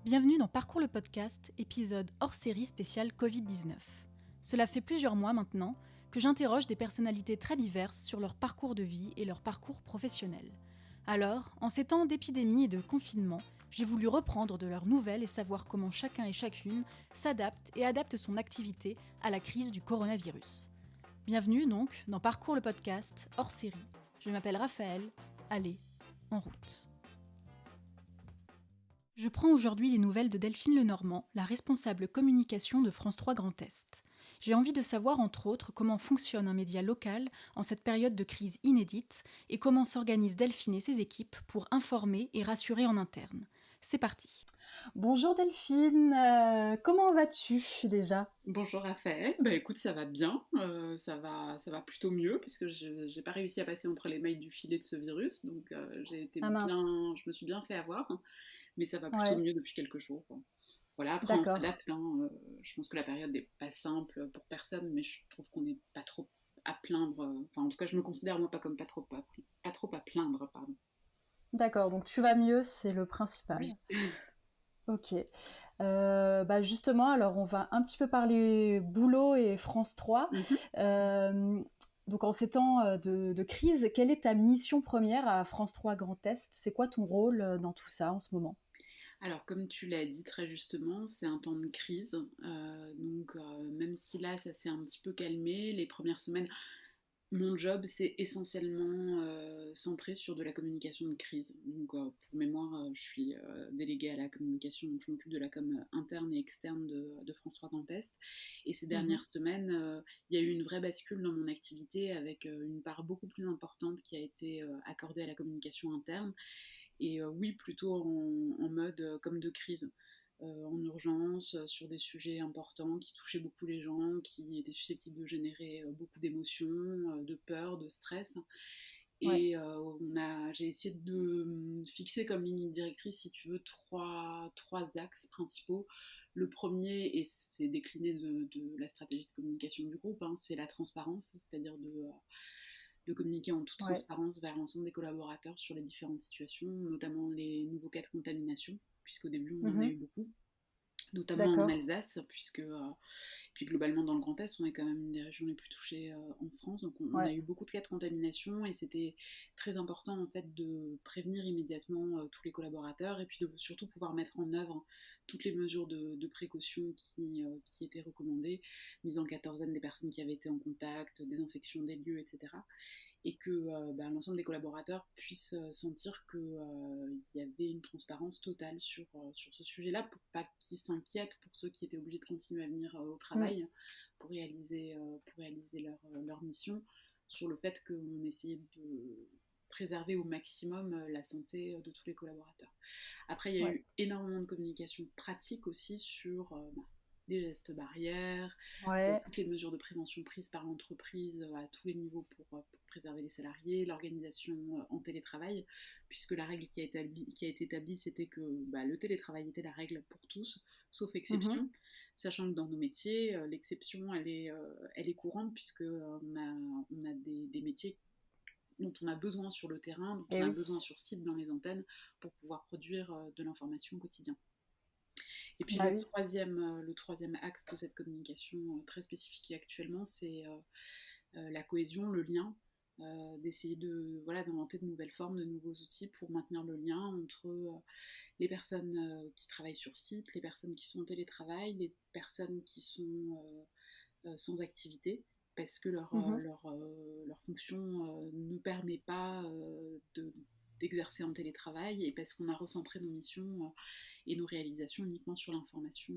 Bienvenue dans Parcours le podcast, épisode hors série spécial Covid-19. Cela fait plusieurs mois maintenant que j'interroge des personnalités très diverses sur leur parcours de vie et leur parcours professionnel. Alors, en ces temps d'épidémie et de confinement, j'ai voulu reprendre de leurs nouvelles et savoir comment chacun et chacune s'adapte et adapte son activité à la crise du coronavirus. Bienvenue donc dans Parcours le podcast hors série. Je m'appelle Raphaël, allez, en route. Je prends aujourd'hui des nouvelles de Delphine Lenormand, la responsable communication de France 3 Grand Est. J'ai envie de savoir, entre autres, comment fonctionne un média local en cette période de crise inédite et comment s'organisent Delphine et ses équipes pour informer et rassurer en interne. C'est parti. Bonjour Delphine, comment vas-tu déjà ? Bonjour Raphaël, écoute, ça va bien, ça va plutôt mieux puisque j'ai pas réussi à passer entre les mailles du filet de ce virus, donc je me suis bien fait avoir, mais ça va plutôt mieux depuis quelques jours. Voilà, après on s'adapte, je pense que la période n'est pas simple pour personne, mais je trouve qu'on n'est pas trop à plaindre, enfin en tout cas je me considère moi pas comme pas trop à plaindre, pardon. D'accord, donc tu vas mieux, c'est le principal. Oui. Ok. Justement, alors on va un petit peu parler boulot et France 3. Donc en ces temps de crise, quelle est ta mission première à France 3 Grand Est ? C'est quoi ton rôle dans tout ça en ce moment ? Alors, comme tu l'as dit très justement, c'est un temps de crise. Même si là, ça s'est un petit peu calmé, les premières semaines, mon job, c'est essentiellement centré sur de la communication de crise. Donc, pour mémoire, je suis déléguée à la communication, donc je m'occupe de la com interne et externe de France 3 Grand Est. Et ces dernières semaines, il y a eu une vraie bascule dans mon activité avec une part beaucoup plus importante qui a été accordée à la communication interne. Et oui, plutôt en mode comme de crise. En urgence, sur des sujets importants qui touchaient beaucoup les gens, qui étaient susceptibles de générer beaucoup d'émotions, de peur, de stress. Et j'ai essayé de fixer comme ligne directrice, si tu veux, trois axes principaux. Le premier, et c'est décliné de la stratégie de communication du groupe, c'est la transparence, c'est-à-dire de communiquer en toute transparence vers l'ensemble des collaborateurs sur les différentes situations, notamment les nouveaux cas de contamination, puisqu'au début on en a eu beaucoup, notamment en Alsace, puis globalement dans le Grand Est, on est quand même une des régions les plus touchées en France, donc on a eu beaucoup de cas de contamination et c'était très important en fait de prévenir immédiatement tous les collaborateurs et puis de surtout pouvoir mettre en œuvre toutes les mesures de précaution qui étaient recommandées, mise en quatorzaine des personnes qui avaient été en contact, désinfection des lieux, etc. Et que l'ensemble des collaborateurs puissent sentir qu'il y avait une transparence totale sur ce sujet-là, pour pas qu'ils s'inquiètent pour ceux qui étaient obligés de continuer à venir au travail pour réaliser leur mission, sur le fait qu'on essayait de préserver au maximum la santé de tous les collaborateurs. Après, il y a eu énormément de communication pratique aussi sur les gestes barrières, toutes les mesures de prévention prises par l'entreprise à tous les niveaux pour préserver les salariés, l'organisation en télétravail, puisque la règle qui a été établie, c'était que le télétravail était la règle pour tous, sauf exception, sachant que dans nos métiers, l'exception, elle est courante, puisque on a des métiers dont on a besoin sur le terrain, dont on a besoin sur site dans les antennes pour pouvoir produire de l'information au quotidien. Et puis le troisième axe de cette communication très spécifique actuellement, c'est la cohésion, le lien, d'essayer d'inventer de nouvelles formes, de nouveaux outils pour maintenir le lien entre les personnes qui travaillent sur site, les personnes qui sont en télétravail, les personnes qui sont sans activité, parce que leur fonction ne permet pas d'exercer en télétravail, et parce qu'on a recentré nos missions et nos réalisations uniquement sur l'information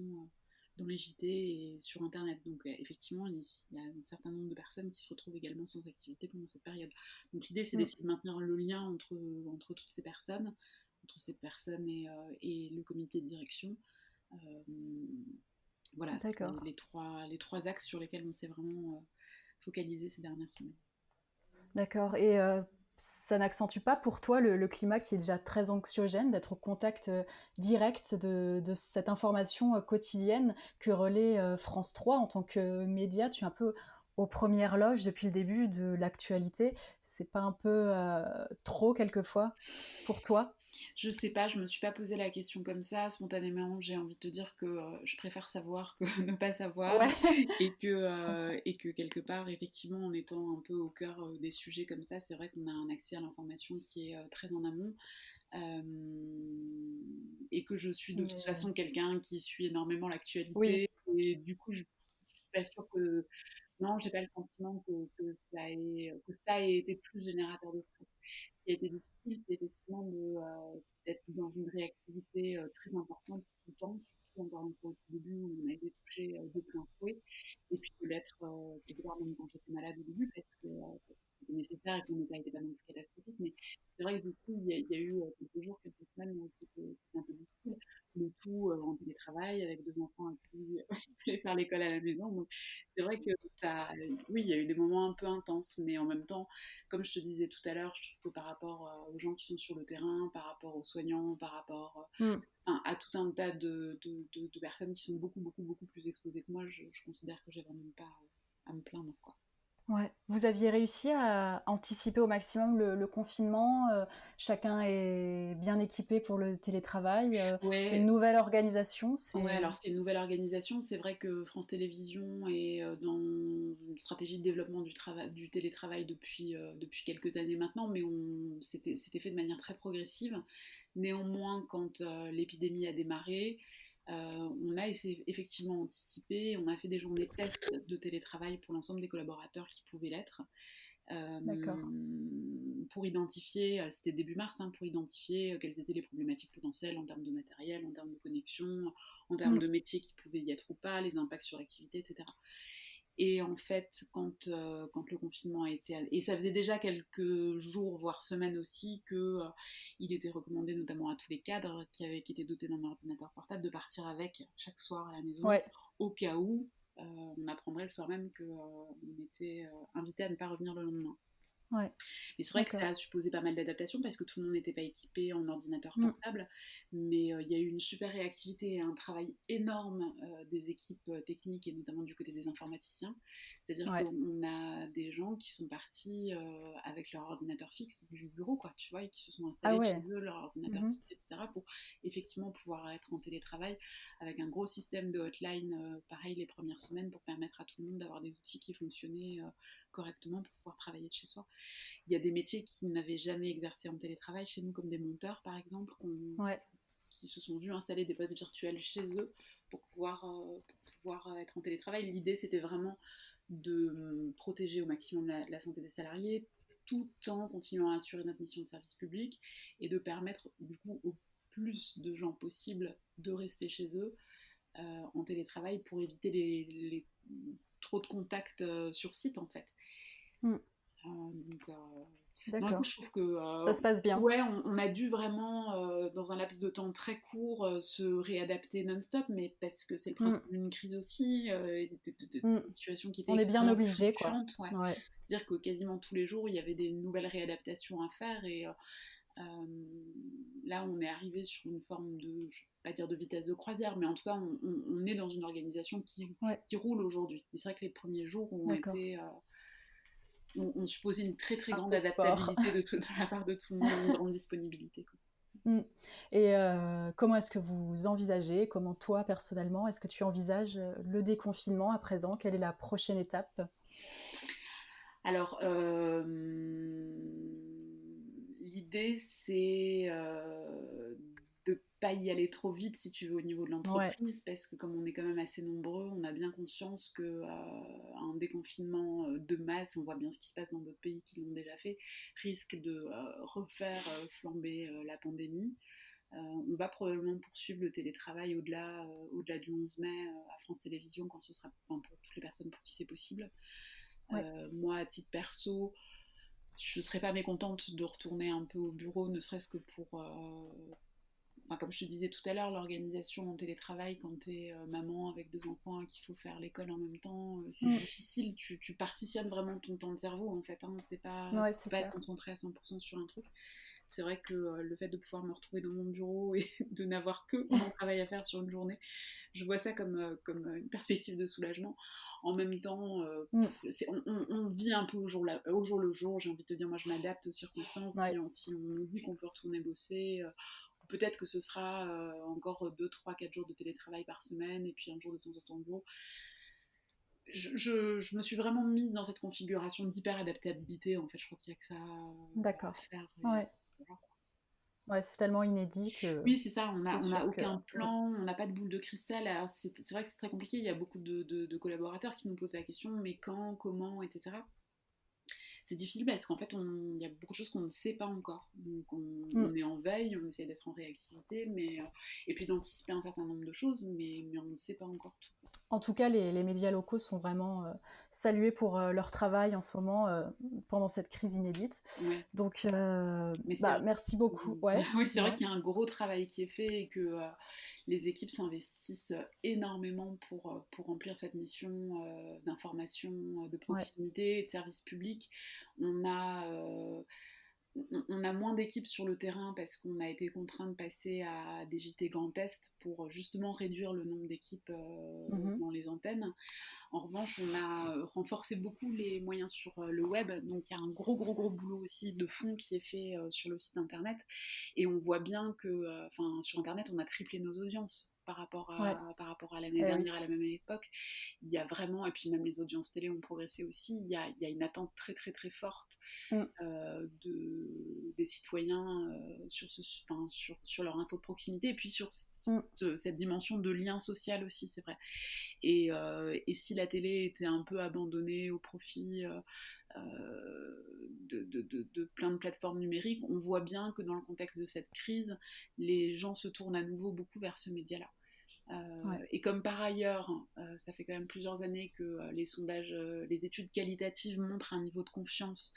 dans les JT et sur Internet. Donc effectivement, il y a un certain nombre de personnes qui se retrouvent également sans activité pendant cette période. Donc l'idée, c'est d'essayer de maintenir le lien entre toutes ces personnes, entre ces personnes et le comité de direction. Voilà, c'est les trois axes sur lesquels on s'est vraiment focalisé ces dernières semaines. D'accord, et ça n'accentue pas pour toi le climat qui est déjà très anxiogène, d'être au contact direct de cette information quotidienne que relaie France 3 en tant que média? Tu es un peu aux premières loges depuis le début de l'actualité. C'est pas un peu trop quelquefois pour toi ? Je sais pas, je me suis pas posé la question comme ça. Spontanément, j'ai envie de te dire que je préfère savoir que ne pas savoir Ouais, je et comprends. que quelque part, effectivement, en étant un peu au cœur des sujets comme ça, c'est vrai qu'on a un accès à l'information qui est très en amont. Euh, et que je suis de toute Mais façon quelqu'un qui suit énormément oui, l'actualité. Et du coup, je suis pas sûre que non, j'ai pas le sentiment que ça ait été plus générateur de stress. Ce qui a été difficile, c'est effectivement d'être dans une réactivité très importante tout le temps, surtout encore une fois au tout début où on a été touché de plein fouet, et puis de l'être quelque part même quand j'étais malade au début parce que c'était nécessaire et que mon état n'était pas non plus catastrophique. Mais c'est vrai que du coup, il y a eu quelques jours, quelques semaines qui étaient un peu difficiles. Le tout en télétravail avec deux enfants à qui il fallait faire l'école à la maison. Donc, c'est vrai que ça, oui, il y a eu des moments un peu intenses, mais en même temps, comme je te disais tout à l'heure, je trouve que par rapport aux gens qui sont sur le terrain, par rapport aux soignants, par rapport mm, enfin, à tout un tas de personnes qui sont beaucoup, beaucoup, beaucoup plus exposées que moi, je considère que j'ai vraiment pas à me plaindre, quoi. ouais. Vous aviez réussi à anticiper au maximum le confinement, chacun est bien équipé pour le télétravail, c'est une Ouais, nouvelle organisation, ouais, c'est alors c'est une nouvelle organisation. C'est vrai que France Télévisions est dans une stratégie de développement du télétravail depuis quelques années maintenant, mais c'était fait de manière très progressive. Néanmoins, quand l'épidémie a démarré, on a effectivement anticipé, on a fait des journées tests de télétravail pour l'ensemble des collaborateurs qui pouvaient l'être d'accord. pour identifier, c'était début mars, hein, pour identifier quelles étaient les problématiques potentielles en termes de matériel, en termes de connexion, en termes Mm, de métiers qui pouvaient y être ou pas, les impacts sur l'activité, etc. Et en fait, quand le confinement a été... Et ça faisait déjà quelques jours, voire semaines aussi, qu'il était recommandé notamment à tous les cadres qui étaient dotés d'un ordinateur portable de partir avec chaque soir à la maison, ouais, au cas où on apprendrait le soir même qu'on était invité à ne pas revenir le lendemain. ouais, Et c'est vrai que ça d'accord. a supposé pas mal d'adaptations parce que tout le monde n'était pas équipé en ordinateur Mm, portable, mais il y a eu une super réactivité et un travail énorme des équipes techniques et notamment du côté des informaticiens. C'est-à-dire ouais. qu'on a des gens qui sont partis avec leur ordinateur fixe du bureau, quoi, tu vois, et qui se sont Ah installés chez ouais. eux, leur ordinateur Mhm. fixe, etc., pour effectivement pouvoir être en télétravail avec un gros système de hotline, pareil les premières semaines, pour permettre à tout le monde d'avoir des outils qui fonctionnaient correctement pour pouvoir travailler de chez soi. Il y a des métiers qui n'avaient jamais exercé en télétravail chez nous, comme des monteurs par exemple, Ouais. qui se sont vus installer des postes virtuels chez eux pour pouvoir être en télétravail. L'idée, c'était vraiment de protéger au maximum la santé des salariés, tout en continuant à assurer notre mission de service public et de permettre du coup au plus de gens possible de rester chez eux en télétravail pour éviter trop de contacts sur site en fait. Mm, Donc, non, écoute, d'accord. je trouve que Ça se passe bien. ouais, on a dû vraiment, dans un laps de temps très court, se réadapter non-stop, mais parce que c'est le Mm, principe d'une crise aussi, et mm. des situations qui étaient On est bien extrêmement obligé, quoi. fluctuantes. Ouais. Ouais. C'est-à-dire que quasiment tous les jours, il y avait des nouvelles réadaptations à faire, et là, on est arrivé sur une forme de, je ne vais pas dire de vitesse de croisière, mais en tout cas, on est dans une organisation Ouais. qui roule aujourd'hui. Mais c'est vrai que les premiers jours ont D'accord. été on supposait une très très Un grande peu sport. adaptabilité de la part de tout le monde, une grande disponibilité, quoi. Mm. Et comment est-ce que vous envisagez, comment toi personnellement, est-ce que tu envisages le déconfinement à présent? Quelle est la prochaine étape? Alors, l'idée c'est de pas y aller trop vite si tu veux au niveau de Ouais. l'entreprise parce que comme on est quand même assez nombreux, on a bien conscience que un déconfinement de masse, on voit bien ce qui se passe dans d'autres pays qui l'ont déjà fait, risque de refaire flamber la pandémie. On va probablement poursuivre le télétravail au-delà du 11 mai à France Télévisions quand ce sera, enfin, pour toutes les personnes pour qui c'est possible. Ouais. Moi, à titre perso, je ne serais pas mécontente de retourner un peu au bureau, ne serait-ce que pour, enfin, comme je te disais tout à l'heure, l'organisation en télétravail quand tu es maman avec deux enfants et qu'il faut faire l'école en même temps, c'est Mm. difficile, tu partitionnes vraiment ton temps de cerveau en fait, hein, Ouais, tu c'est peux pas être clair. concentré à 100% sur un truc. C'est vrai que le fait de pouvoir me retrouver dans mon bureau et de n'avoir que mon travail à faire sur une journée je vois ça comme une perspective de soulagement. En même temps, on vit un peu au jour le jour. J'ai envie de te dire, moi, je m'adapte aux circonstances. Ouais. Si on nous dit qu'on peut retourner bosser, peut-être que ce sera encore 2, 3, 4 jours de télétravail par semaine, et puis un jour de temps en temps de bureau. Je me suis vraiment mise dans cette configuration d'hyper-adaptabilité. En fait, je crois qu'il n'y a que ça à D'accord. faire. Ouais. Voilà. Ouais, c'est tellement inédit que Oui, c'est ça, c'est on n'a sûr que aucun plan, on n'a pas de boule de cristal. Alors, c'est vrai que c'est très compliqué, il y a beaucoup de collaborateurs qui nous posent la question, mais quand, comment, etc. C'est difficile parce qu'en fait, il y a beaucoup de choses qu'on ne sait pas encore. Donc, on est en veille, on essaie d'être en réactivité, et puis d'anticiper un certain nombre de choses, mais on ne sait pas encore tout. En tout cas, les médias locaux sont vraiment salués pour leur travail en ce moment pendant cette crise inédite. Ouais. Donc, Mais merci beaucoup. Ouais, oui, c'est vrai dis-moi. qu'il y a un gros travail qui est fait et que les équipes s'investissent énormément pour remplir cette mission d'information, de Ouais. proximité et de service public. On a, on a moins d'équipes sur le terrain parce qu'on a été contraint de passer à des JT Grand Est pour justement réduire le nombre d'équipes dans les antennes. En revanche, on a renforcé beaucoup les moyens sur le web, donc il y a un gros boulot aussi de fond qui est fait sur le site internet, et on voit bien que sur internet, on a triplé nos audiences par rapport Ouais. à l'année dernière, à la même époque. Il y a vraiment, et puis même les audiences télé ont progressé aussi, il y a une attente très très très forte des citoyens sur leur info de proximité, et puis sur cette dimension de lien social aussi, c'est vrai. Et si la télé était un peu abandonnée au profit de plein de plateformes numériques, on voit bien que dans le contexte de cette crise, les gens se tournent à nouveau beaucoup vers ce média-là. Et comme par ailleurs, ça fait quand même plusieurs années que les sondages, les études qualitatives montrent un niveau de confiance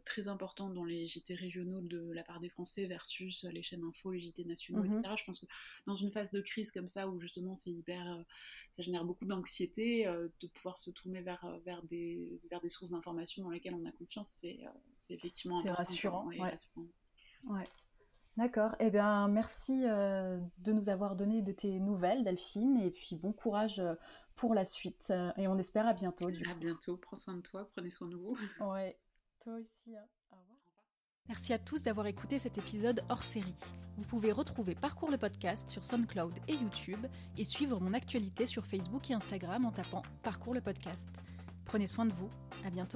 très important dans les JT régionaux de la part des Français versus les chaînes info, les JT nationaux, etc. Je pense que dans une phase de crise comme ça, où justement c'est ça génère beaucoup d'anxiété, de pouvoir se tourner vers des sources d'information dans lesquelles on a confiance, c'est effectivement important. C'est rassurant. Ouais, rassurant. Ouais. D'accord. Eh bien, merci de nous avoir donné de tes nouvelles, Delphine, et puis bon courage pour la suite. Et on espère à bientôt, du coup. À bientôt. Prends soin de toi, prenez soin de vous. Ouais. Toi aussi. Hein. Au revoir. Merci à tous d'avoir écouté cet épisode hors série. Vous pouvez retrouver Parcours le podcast sur SoundCloud et YouTube et suivre mon actualité sur Facebook et Instagram en tapant Parcours le podcast. Prenez soin de vous. À bientôt.